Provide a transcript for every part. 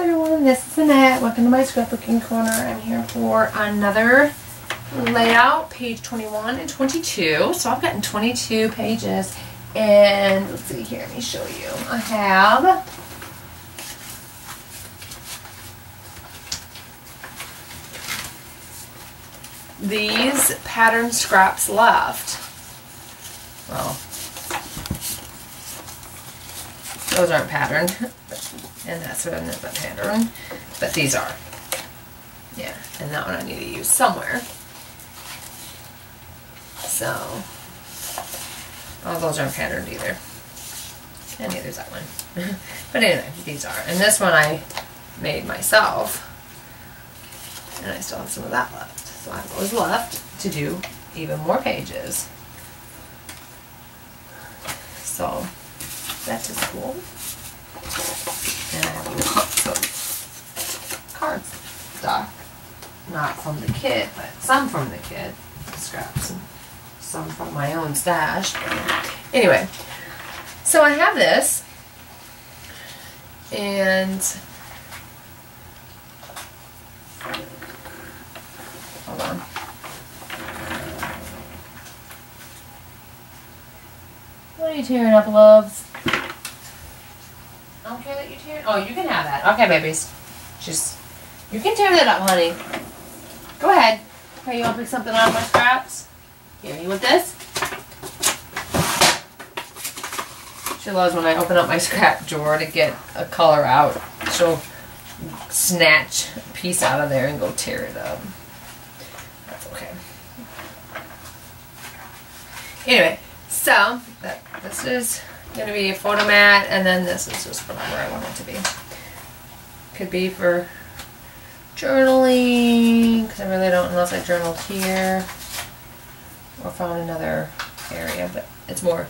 Hi everyone, this is Annette. Welcome to my scrapbooking corner. I'm here for another layout, page 21 and 22. So I've gotten 22 pages, and let's see here, let me show you. I have these pattern scraps left. Well, those aren't patterned, and that's what another pattern, but these are. Yeah, and that one I need to use somewhere. So, oh, those aren't patterned either. And neither's that one. But anyway, these are. And this one I made myself, and I still have some of that left. So I have those left to do even more pages. So that is cool. And I have lots of cardstock. Not from the kit, but some from the kit. Scraps and some from my own stash. Anyway, so I have this. And hold on. What are you tearing up, loves? I don't care that you tear. Oh, you can have that. Okay, babies. Just, you can tear that up, honey. Go ahead. Okay, you want to pick something out of my scraps? Here, you want this? She loves when I open up my scrap drawer to get a color out. She'll snatch a piece out of there and go tear it up. That's okay. Anyway, so this is going to be a photo mat, and then this is just whatever I want it to be. Could be for journaling, because I really don't, unless I journaled here or found another area, but it's more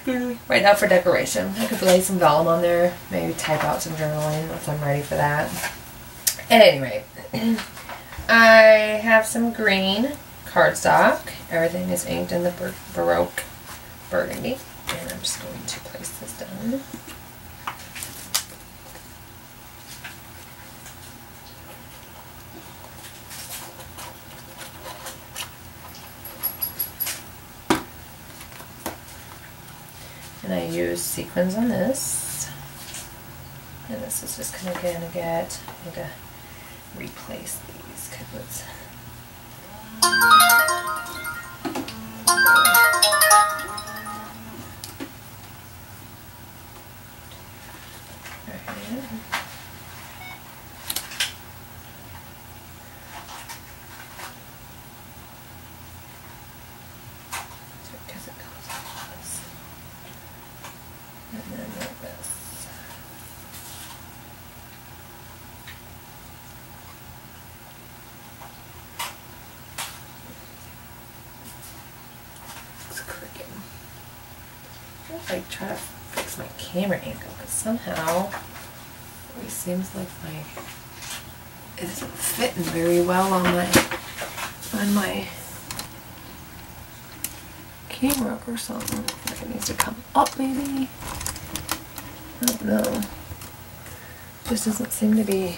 right now for decoration. I could lay some vellum on there, maybe type out some journaling once I'm ready for that. At any rate, I have some green cardstock. Everything is inked in the Baroque burgundy, and I'm just going to place this down. And I use sequins on this, and this is just kind of going to get, I need to replace these because it's like try to fix my camera angle, because somehow it seems like it isn't fitting very well on my camera or something. Like it needs to come up maybe. I don't know. Just doesn't seem to be.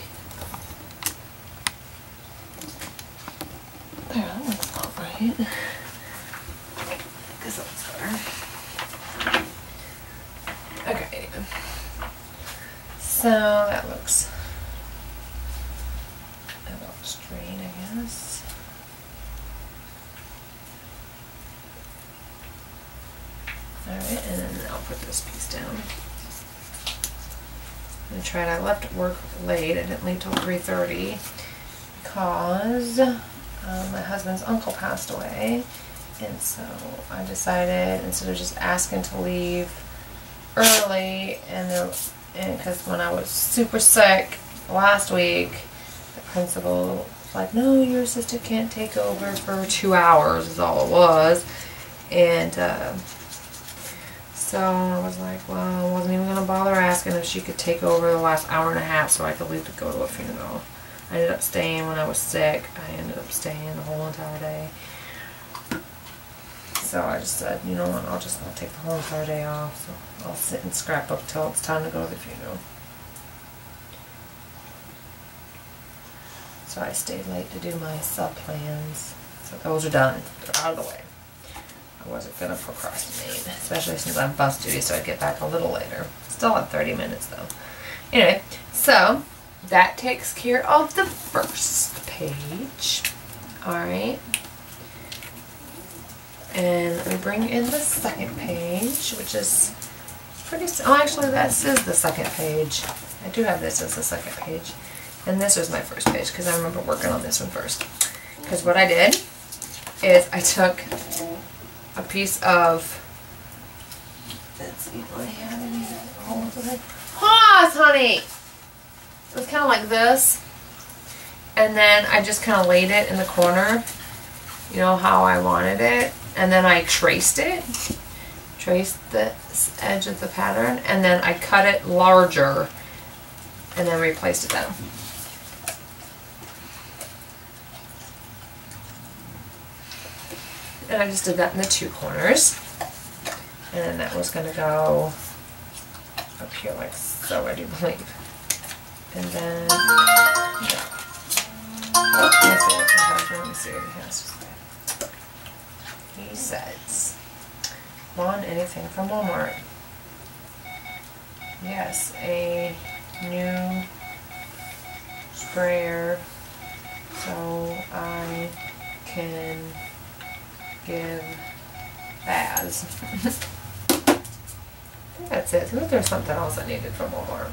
There, that looks not right. I guess that's better. Okay, so that looks about straight, I guess. Alright, and then I'll put this piece down. I'm going to try it. I left work late. I didn't leave till 3:30 because my husband's uncle passed away, and so I decided, instead of just asking to leave early, and because when I was super sick last week, the principal was like, no, your assistant can't take over for 2 hours is all it was. And so I was like, well, I wasn't even going to bother asking if she could take over the last hour and a half so I could leave to go to a funeral. I ended up staying when I was sick. I ended up staying the whole entire day. So I just said, you know what, I'll take the whole entire day off. So I'll sit and scrapbook till it's time to go to the funeral. So I stayed late to do my sub plans. So those are done. They're out of the way. I wasn't going to procrastinate, especially since I'm bus duty, so I'd get back a little later. Still have 30 minutes though. Anyway, so that takes care of the first page. Alright. And let me bring in the second page, which is pretty, oh actually this is the second page. I do have this as the second page. And this was my first page because I remember working on this one first. Because what I did is I took a piece of, let's see if I have any holes with it. Pause, honey! It was kind of like this. And then I just kind of laid it in the corner, you know, how I wanted it. And then I traced it. Traced the edge of the pattern. And then I cut it larger. And then replaced it down. And I just did that in the two corners. And then that was going to go up here like so, I do believe. And then, yeah. Oh, let me see what he has to say. He says, want anything from Walmart? Yes, a new sprayer so I can give baths. I think that's it. I think there's something else I needed from Walmart.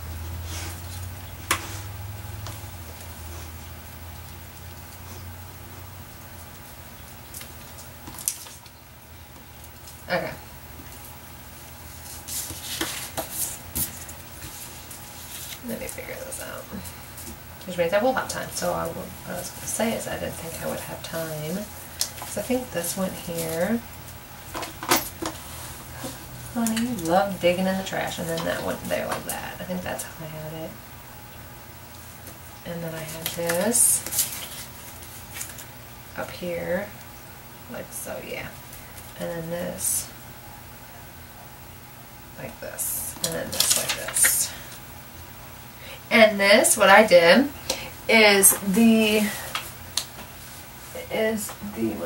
Okay. Let me figure this out. Which means I will have time. So what I was going to say is I didn't think I would have time. So I think this went here. Honey, you love digging in the trash. And then that went there like that. I think that's how I had it. And then I had this up here. Like so, yeah. And then this like this. And then this like this. And this, what I did is what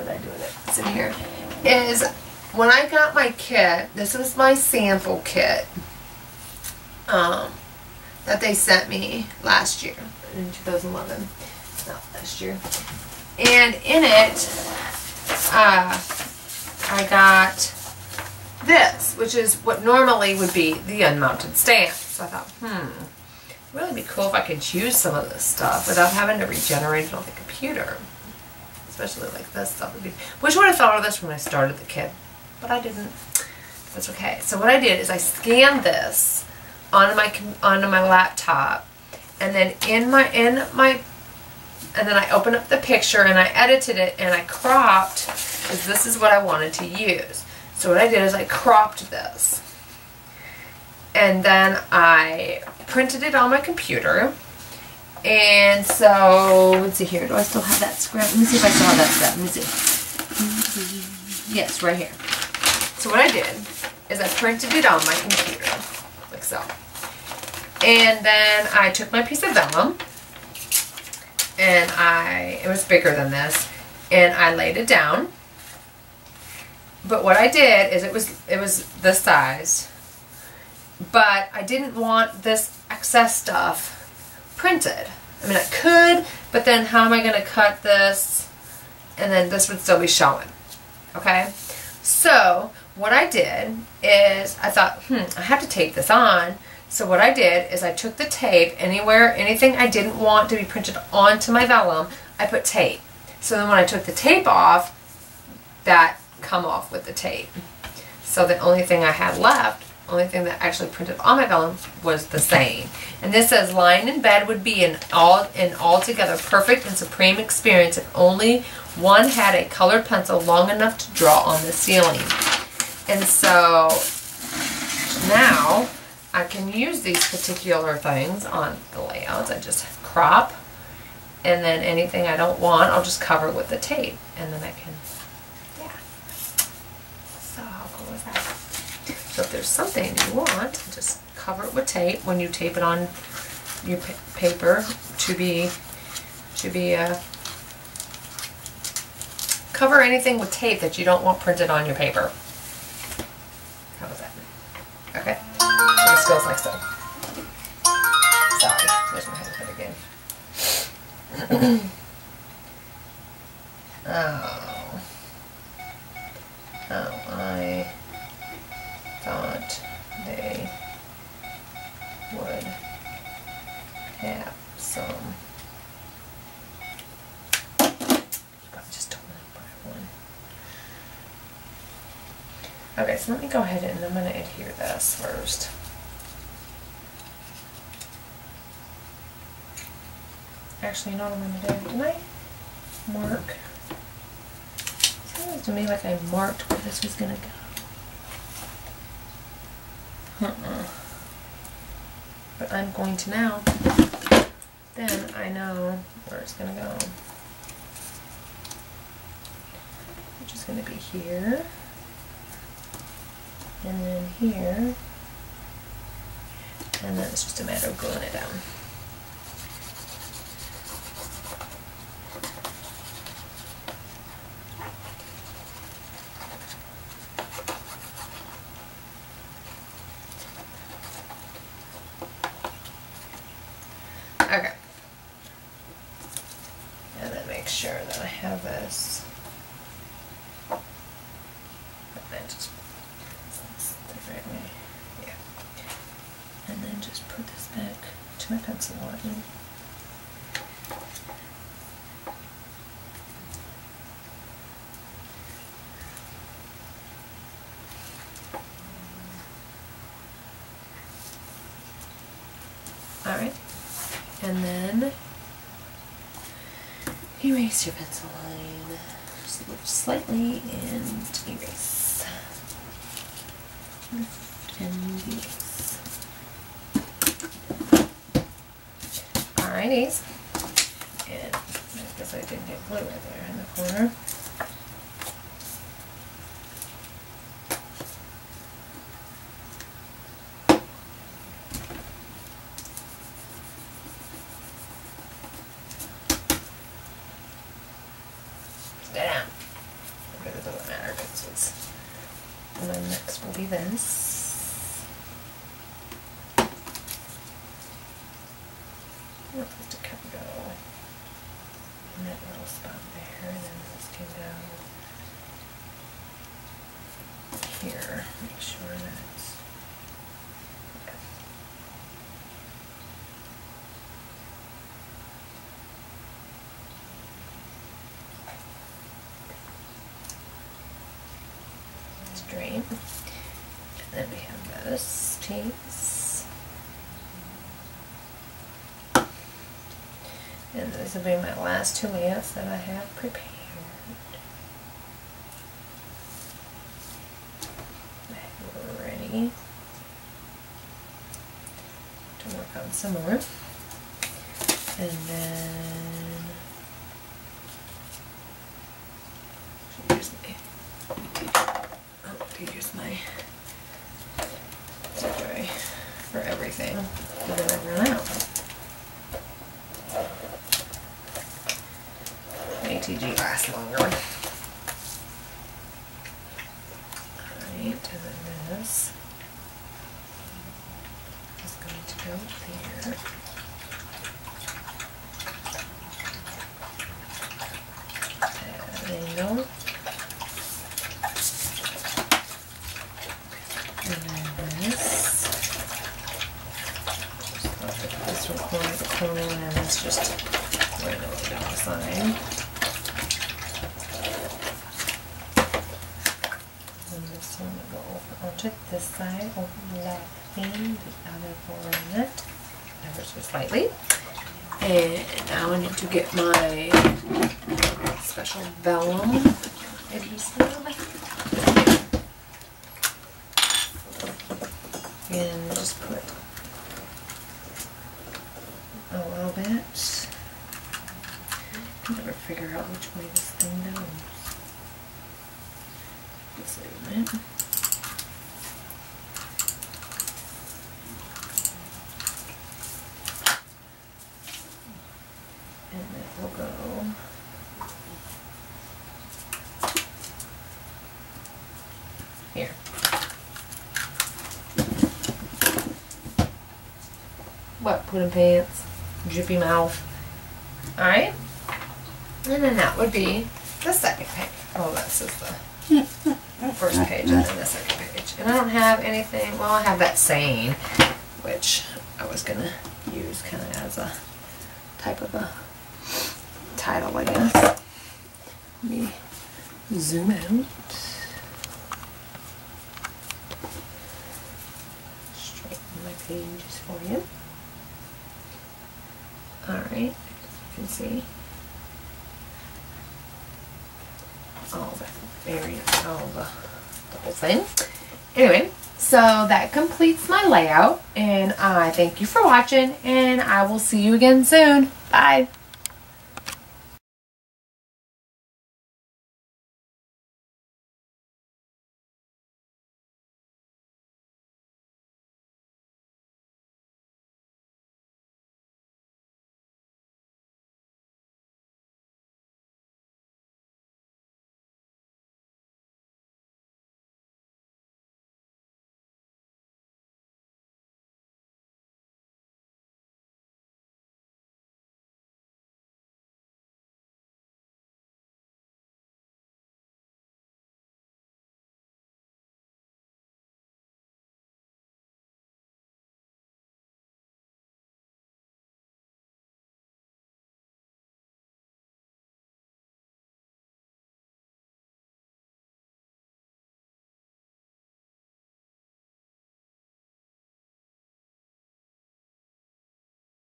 did I do with it? It's in here. Is when I got my kit, this was my sample kit that they sent me last year, in 2011. Not last year. And in it, I got this, which is what normally would be the unmounted stand. So I thought, it'd really be cool if I could use some of this stuff without having to regenerate it on the computer. Especially like this stuff would be. Wish I would have thought of this when I started the kit, but I didn't. That's okay. So what I did is I scanned this onto my laptop, and then and then I opened up the picture and I edited it and I cropped, because this is what I wanted to use. So what I did is I cropped this, and then I printed it on my computer. And so, let's see here. Do I still have that scrap? Let me see if I still have that scrap. Let me see. Yes, right here. So what I did is I printed it on my computer, like so. And then I took my piece of vellum, and it was bigger than this, and I laid it down. But what I did is it was this size, but I didn't want this excess stuff printed. I mean, I could, but then how am I going to cut this? And then this would still be showing. Okay? So, what I did is I thought, I have to tape this on. So what I did is I took the tape anything I didn't want to be printed onto my vellum, I put tape. So then when I took the tape off, that come off with the tape. So the only thing I had left, only thing that actually printed on my vellum was the same. And this says, lying in bed would be an altogether perfect and supreme experience if only one had a colored pencil long enough to draw on the ceiling. And so now I can use these particular things on the layouts. I just crop, and then anything I don't want, I'll just cover with the tape. And then I can, yeah. So how cool is that? So if there's something you want, just cover it with tape when you tape it on your paper to be Should be cover anything with tape that you don't want printed on your paper. How was that? Okay. So this goes like so. Sorry, there's my husband again. Oh, I thought they would have some. I just don't want to buy one. Okay, so let me go ahead and I'm going to adhere this first. Actually, you know what I'm going to do? Didn't I mark? It seems to me like I marked where this was going to go. But I'm going to now. Then I know where it's going to go. Which is going to be here. And then here. And then it's just a matter of gluing it down. Okay. And then make sure that I have this. And then just the right way. Yeah. And then just put this back to my pencil line. Alright. And then erase your pencil line. Just lift slightly and erase. Lift and erase. Alrighties. And I guess I didn't get glue right there in the corner. And then next will be this. We're supposed to kind of go in that little spot there, and then this can go here. Make sure that's okay. Straight. And then we have this piece. And these will be my last two layers that I have prepared. We're ready to work on some more. And then use my spray for everything, and then I run out. ATG lasts longer. Alright, and then this is going to go there. There you go. And then this. I'll put this one corner to corner, and this just randomly down the side. And this one will go over onto this side, overlapping the other cornet ever so slightly. And now I need to get my special vellum adhesive. And just put a little bit. I can never figure out which way this thing goes. Just a minute. And then we'll Here. Wet pudding pants, drippy mouth. Alright? And then that would be the second page. Oh, this is the first page and then the second page. And I don't have anything, well, I have that saying, which I was going to use kind of as a type of a title, I guess. Let me zoom out. Straighten my pages for you. Alright, you can see all the areas, all the whole thing. Anyway, so that completes my layout, and I thank you for watching, and I will see you again soon. Bye!